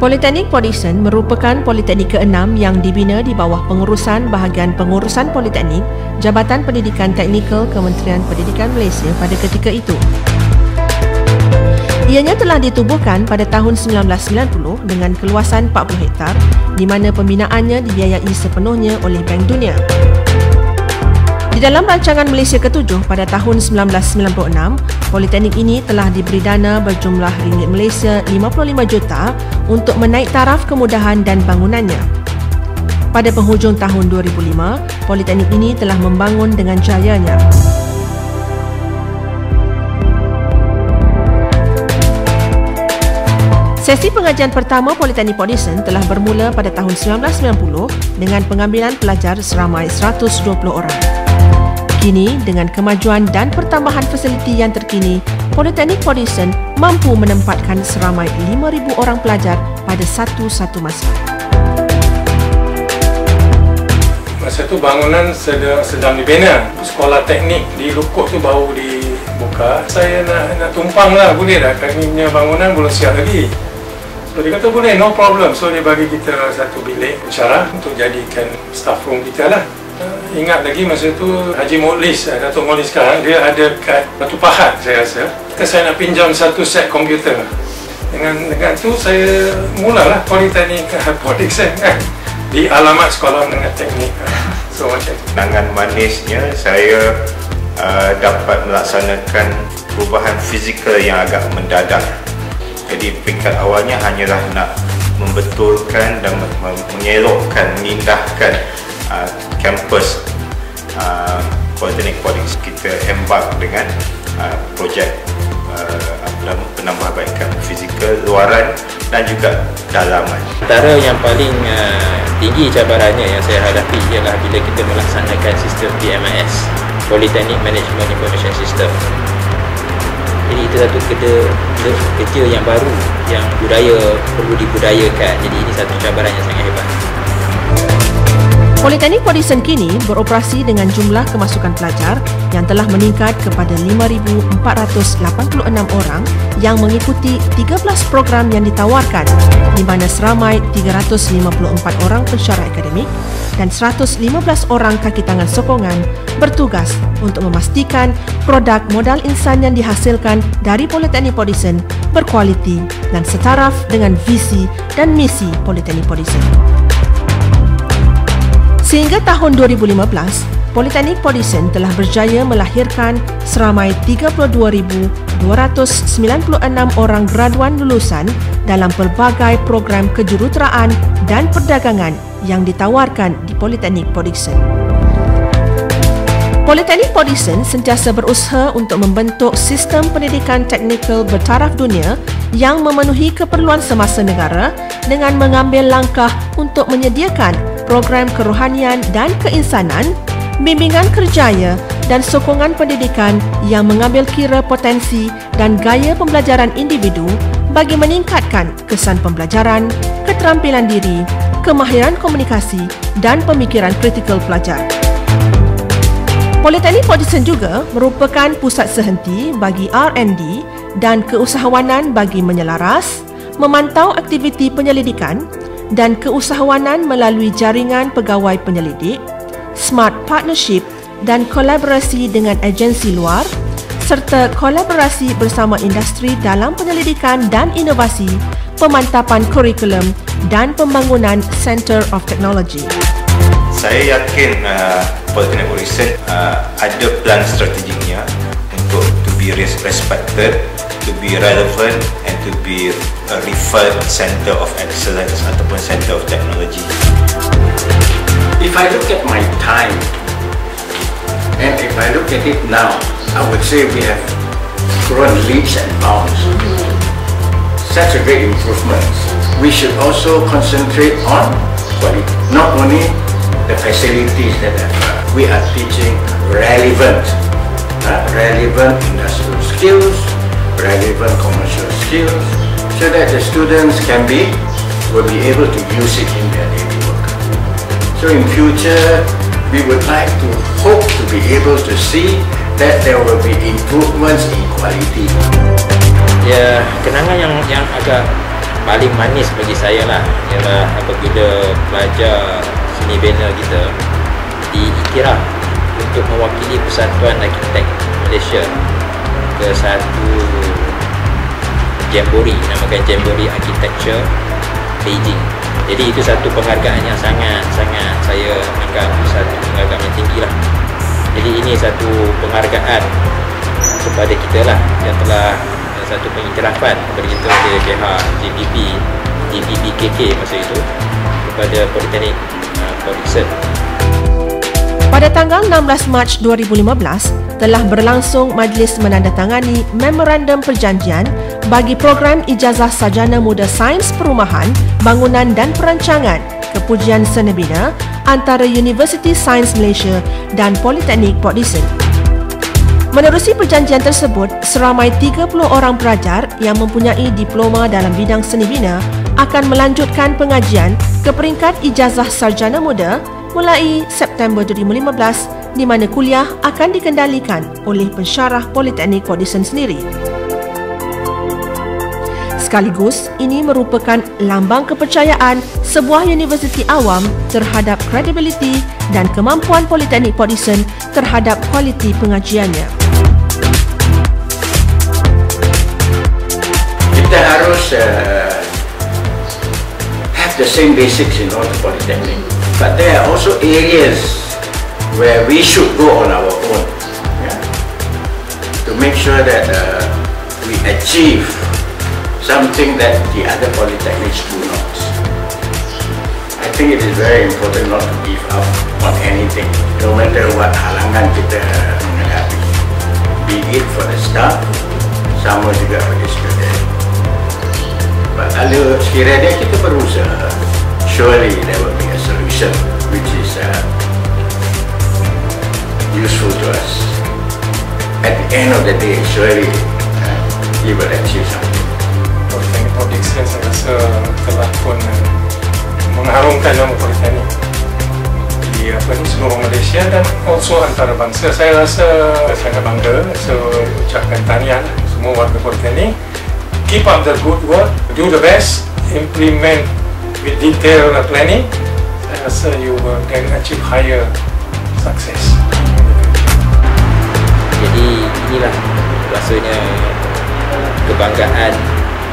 Politeknik Port Dickson merupakan politeknik ke-6 yang dibina di bawah pengurusan Bahagian Pengurusan Politeknik Jabatan Pendidikan Teknikal Kementerian Pendidikan Malaysia pada ketika itu. Ianya telah ditubuhkan pada tahun 1990 dengan keluasan 40 hektar di mana pembinaannya dibiayai sepenuhnya oleh Bank Dunia. Di dalam rancangan Malaysia ke-7 pada tahun 1996, politeknik ini telah diberi dana berjumlah ringgit Malaysia 55 juta untuk menaik taraf kemudahan dan bangunannya. Pada penghujung tahun 2005, politeknik ini telah membangun dengan jayanya. Sesi pengajian pertama Politeknik Port Dickson telah bermula pada tahun 1990 dengan pengambilan pelajar seramai 120 orang. Kini, dengan kemajuan dan pertambahan fasiliti yang terkini, Politeknik Port Dickson mampu menempatkan seramai 5,000 orang pelajar pada satu-satu masa. Masa tu bangunan sedang dibina. Sekolah teknik di Lukuk tu baru dibuka. Saya nak tumpang lah, boleh tak? Kami punya bangunan belum siap lagi. So dia kata boleh, no problem. So dia bagi kita satu bilik pensyarah untuk jadikan staff room kita lah. Ingat lagi masa tu Haji Moklis, Datuk Moklis sekarang, dia ada kat Batu Pahat saya rasa. Saya nak pinjam satu set komputer. Dengan tu saya mulalah Politeknik Port Dickson di alamat Sekolah Menengah Teknik. So macam tu. Kenangan manisnya saya dapat melaksanakan perubahan fizikal yang agak mendadak. Jadi peringkat awalnya hanyalah nak membetulkan dan mengelokkan, mengindahkan kampus Politeknik Port Dickson. Kita embark dengan projek penambahbaikan fizikal luaran dan juga dalaman. Antara yang paling tinggi cabarannya yang saya hadapi ialah bila kita melaksanakan sistem PMIS, Polytechnic Management Information System. Jadi itu satu kerja yang baru, yang perlu dibudayakan. Jadi ini satu cabaran yang sangat hebat. Politeknik Port Dickson kini beroperasi dengan jumlah kemasukan pelajar yang telah meningkat kepada 5,486 orang yang mengikuti 13 program yang ditawarkan, di mana seramai 354 orang pensyarah akademik dan 115 orang kaki tangan sokongan bertugas untuk memastikan produk modal insan yang dihasilkan dari Politeknik Port Dickson berkualiti dan setaraf dengan visi dan misi Politeknik Port Dickson. Sehingga tahun 2015, Politeknik Port Dickson telah berjaya melahirkan seramai 32,296 orang graduan lulusan dalam pelbagai program kejuruteraan dan perdagangan yang ditawarkan di Politeknik Port Dickson. Politeknik Port Dickson sentiasa berusaha untuk membentuk sistem pendidikan teknikal bertaraf dunia yang memenuhi keperluan semasa negara dengan mengambil langkah untuk menyediakan program kerohanian dan keinsanan, bimbingan kerjaya dan sokongan pendidikan yang mengambil kira potensi dan gaya pembelajaran individu bagi meningkatkan kesan pembelajaran, keterampilan diri, kemahiran komunikasi dan pemikiran kritikal pelajar. Politeknik Port Dickson juga merupakan pusat sehenti bagi R&D dan keusahawanan bagi menyelaras, memantau aktiviti penyelidikan dan keusahawanan melalui jaringan pegawai penyelidik, smart partnership dan kolaborasi dengan agensi luar serta kolaborasi bersama industri dalam penyelidikan dan inovasi, pemantapan kurikulum dan pembangunan Center of Technology. Saya yakin Politeknik Port Dickson ada plan strategiknya untuk to be respected, to be relevant and to be a referred center of excellence ataupun center of technology. If I look at my time and if I look at it now, I would say we have grown leaps and bounds. Such a great improvement. We should also concentrate on quality, not only the facilities that we are teaching relevant industrial skills, relevant commercial skills, so that the students will be able to use it in their daily work. So in future, we would like to hope to be able to see that there will be improvements in quality. Ya, kenangan yang agak paling manis bagi saya lah ialah apabila pelajar seni bina kita diiktiraf untuk mewakili Persatuan Arkitek Malaysia ke satu Jamboree, namakan Jamboree Architecture Beijing. Jadi itu satu penghargaan yang sangat saya anggap satu penghargaan yang tinggi lah. Jadi ini satu penghargaan kepada kita lah yang telah satu pengiktirafan kepada kita oleh pihak JPBKK masa itu kepada Politeknik Port Dickson. Pada tanggal 16 Mac 2015, telah berlangsung majlis menandatangani Memorandum Perjanjian bagi program Ijazah Sarjana Muda Sains Perumahan, Bangunan dan Perancangan Kepujian Seni Bina antara Universiti Sains Malaysia dan Politeknik Port Dickson. Menerusi perjanjian tersebut, seramai 30 orang pelajar yang mempunyai diploma dalam bidang seni bina akan melanjutkan pengajian ke peringkat Ijazah Sarjana Muda mulai September 2015 di mana kuliah akan dikendalikan oleh pensyarah Politeknik Port Dickson sendiri. Sekaligus, ini merupakan lambang kepercayaan sebuah universiti awam terhadap kredibiliti dan kemampuan Politeknik Port Dickson terhadap kualiti pengajiannya. Kita harus have the same basics in all the polytechnic, but there are also areas where we should go on our own, to make sure that we achieve something that the other polytechnics do not. I think it is very important not to give up on anything, no matter what halangan kita menghadapi, be it for the staff, sama juga for the student. But kalau sekiranya kita berusaha, surely there will be a solution which is useful to us. At the end of the day, surely we will achieve something. Politeknik Port Dickson saya rasa telah pun mengharumkan nama Politeknik di seluruh Malaysia dan also antarabangsa. Saya rasa sangat bangga, so ucapkan tahniah semua warga Politeknik. Keep up the good work, do the best, implement with detailed planning. Saya rasa you will then achieve higher success. Jadi inilah rasanya kebanggaan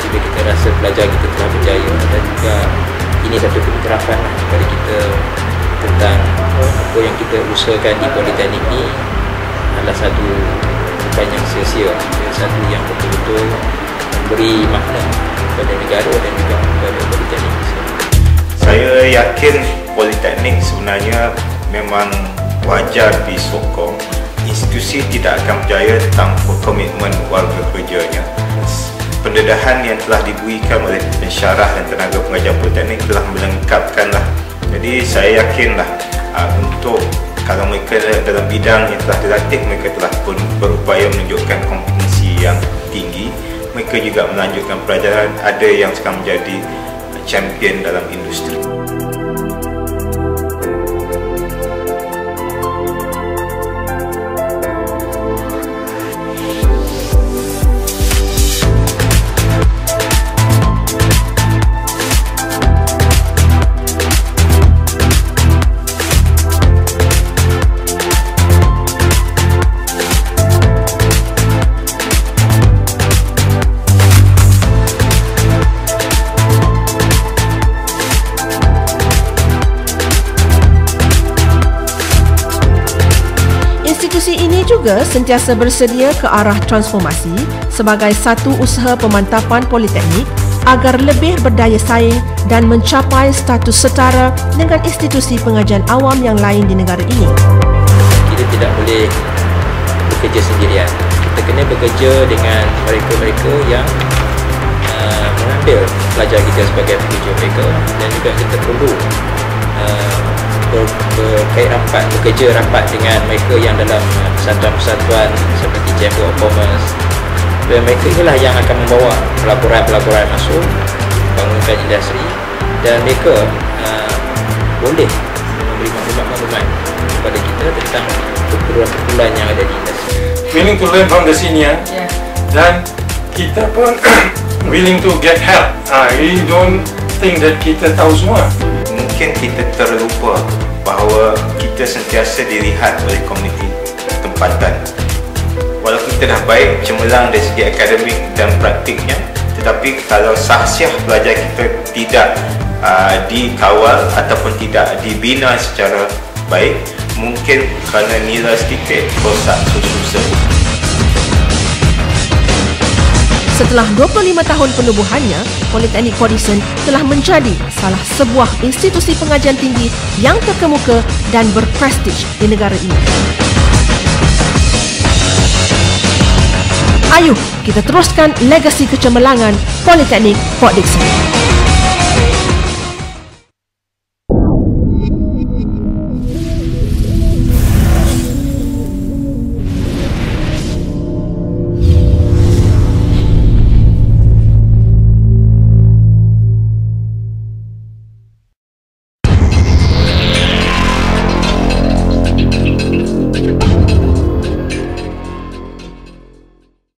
bila kita rasa pelajar kita telah berjaya, dan juga ini satu keiktirafan kepada kita tentang apa yang kita usahakan di Politeknik ni adalah satu bukan yang sia-sia, satu yang betul-betul memberi makna kepada negara dan juga kepada Politeknik. Saya yakin Politeknik sebenarnya memang wajar disokong. Institusi tidak akan berjaya tanpa komitmen warga kerjanya. Pendedahan yang telah diberikan oleh pensyarah dan tenaga pengajar Politeknik telah melengkapkanlah. Jadi saya yakinlah untuk kalau mereka dalam bidang yang telah dilatih, mereka telah pun berupaya menunjukkan kompetensi yang tinggi. Mereka juga melanjutkan pelajaran, ada yang sekarang menjadi champion dalam industri. Institusi ini juga sentiasa bersedia ke arah transformasi sebagai satu usaha pemantapan politeknik agar lebih berdaya saing dan mencapai status setara dengan institusi pengajian awam yang lain di negara ini. Kita tidak boleh bekerja sendirian. Kita kena bekerja dengan mereka-mereka yang mengambil pelajar kita sebagai pekerja mereka, dan juga kita perlu berkait rapat, bekerja rapat dengan mereka yang dalam persatuan-persatuan seperti Chamber of Commerce, dan mereka inilah yang akan membawa pelaburan-pelaburan masuk, bangunkan industri, dan mereka boleh memberi maklumat-maklumat kepada kita tentang perpuluhan-perpuluhan yang ada di industri. Willing to learn from the senior, dan kita pun willing to get help. We don't think that kita tahu semua. Mungkin kita terlupa bahawa kita sentiasa dilihat oleh komuniti tempatan. Walaupun kita dah baik cemerlang dari segi akademik dan praktiknya, tetapi kalau sahsiah pelajar kita tidak dikawal ataupun tidak dibina secara baik, mungkin kerana nilai sedikit rosak susah. Setelah 25 tahun penubuhannya, Politeknik Port Dickson telah menjadi salah sebuah institusi pengajian tinggi yang terkemuka dan berprestij di negara ini. Ayuh, kita teruskan legasi kecemerlangan Politeknik Port Dickson.